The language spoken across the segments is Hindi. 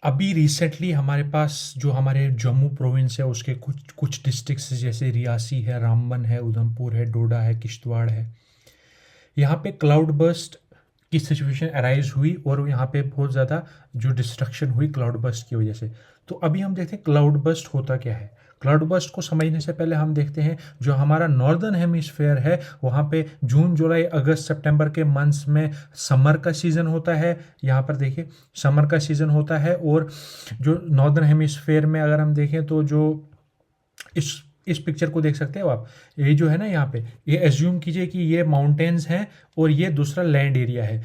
अभी रिसेंटली हमारे पास जो हमारे जम्मू प्रोविंस है उसके कुछ कुछ डिस्ट्रिक्ट्स जैसे रियासी है, रामबन है, उधमपुर है, डोडा है, किश्तवाड़ है, यहाँ पे क्लाउड बर्स्ट की सिचुएशन अराइज हुई और यहाँ पे बहुत ज़्यादा जो डिस्ट्रक्शन हुई क्लाउड बर्स्ट की वजह से। तो अभी हम देखते हैं क्लाउड बर्स्ट होता क्या है। क्लाउड बर्स्ट को समझने से पहले हम देखते हैं जो हमारा नॉर्दर्न हेमिस्फेयर है वहाँ पे जून जुलाई अगस्त सितंबर के मंथ्स में समर का सीज़न होता है। यहाँ पर देखिए समर का सीज़न होता है और जो नॉर्दर्न हेमिस्फेयर में अगर हम देखें तो जो इस इस पिक्चर को देख सकते हो आप। ये जो है ना यहाँ पे ये एज्यूम कीजिए कि ये माउंटेन्स हैं और ये दूसरा लैंड एरिया है।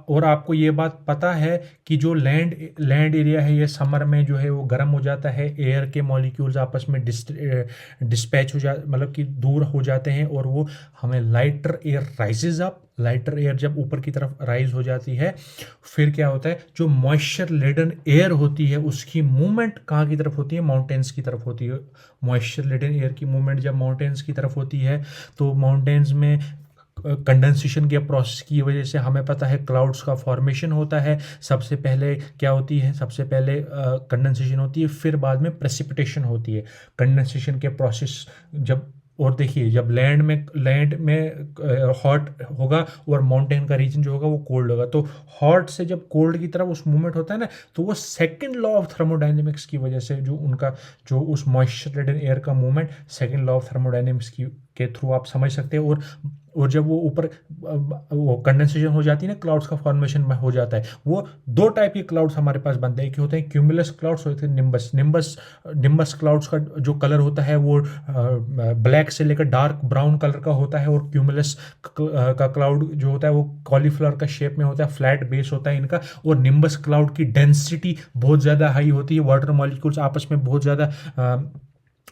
और आपको ये बात पता है कि जो लैंड एरिया है ये समर में जो है वो गर्म हो जाता है, एयर के मॉलिक्यूल्स आपस में डिस्पैच हो जा मतलब कि दूर हो जाते हैं और वो हमें lighter air rises up. Lighter air जब ऊपर की तरफ राइज हो जाती है फिर क्या होता है जो मॉइस्चर लेडन एयर होती है उसकी मूवमेंट कहाँ की तरफ होती है, माउंटेन्स की तरफ होती है। मॉइस्चर लेडन एयर की मूवमेंट जब माउंटेन्स की तरफ होती है तो माउंटेन्स में कंडेंसेशन के प्रोसेस की वजह से हमें पता है क्लाउड्स का फॉर्मेशन होता है। सबसे पहले क्या होती है, सबसे पहले कंडेंसेशन होती है, फिर बाद में प्रेसिपिटेशन होती है। कंडेंसेशन के प्रोसेस जब और देखिए जब लैंड में हॉट होगा और माउंटेन का रीजन जो होगा वो कोल्ड होगा, तो हॉट से जब कोल्ड की तरफ उस मूवमेंट होता है ना तो वो सेकंड लॉ ऑफ थर्मोडाइनमिक्स की वजह से जो उनका जो उस मॉइस्चर लेडन एयर का movement second law of thermodynamics की के थ्रू आप समझ सकते हैं। और जब वो ऊपर वो कंडेंसेशन हो जाती है ना क्लाउड्स का फॉर्मेशन हो जाता है। वो दो टाइप के क्लाउड्स हमारे पास बनते हैं कि होते हैं क्यूमुलस क्लाउड्स, होते हैं निम्बस। निम्बस क्लाउड्स का जो कलर होता है वो ब्लैक से लेकर डार्क ब्राउन कलर का होता है और क्यूमुलस का क्लाउड जो होता है वो कॉलीफ्लावर का शेप में होता है, फ्लैट बेस होता है इनका। और निम्बस क्लाउड की डेंसिटी बहुत ज़्यादा हाई होती है, वाटर मॉलिक्यूल्स आपस में बहुत ज़्यादा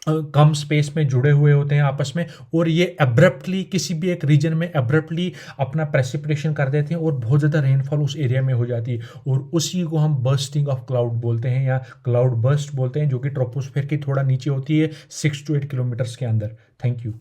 कम स्पेस में जुड़े हुए होते हैं आपस में और ये एब्रप्टली किसी भी एक रीजन में एब्रप्टली अपना प्रेसिपिटेशन कर देते हैं और बहुत ज़्यादा रेनफॉल उस एरिया में हो जाती है और उसी को हम बर्स्टिंग ऑफ क्लाउड बोलते हैं या क्लाउड बर्स्ट बोलते हैं, जो कि ट्रोपोस्फेयर की थोड़ा नीचे होती है 6 to 8 किलोमीटर्स के अंदर। Thank you.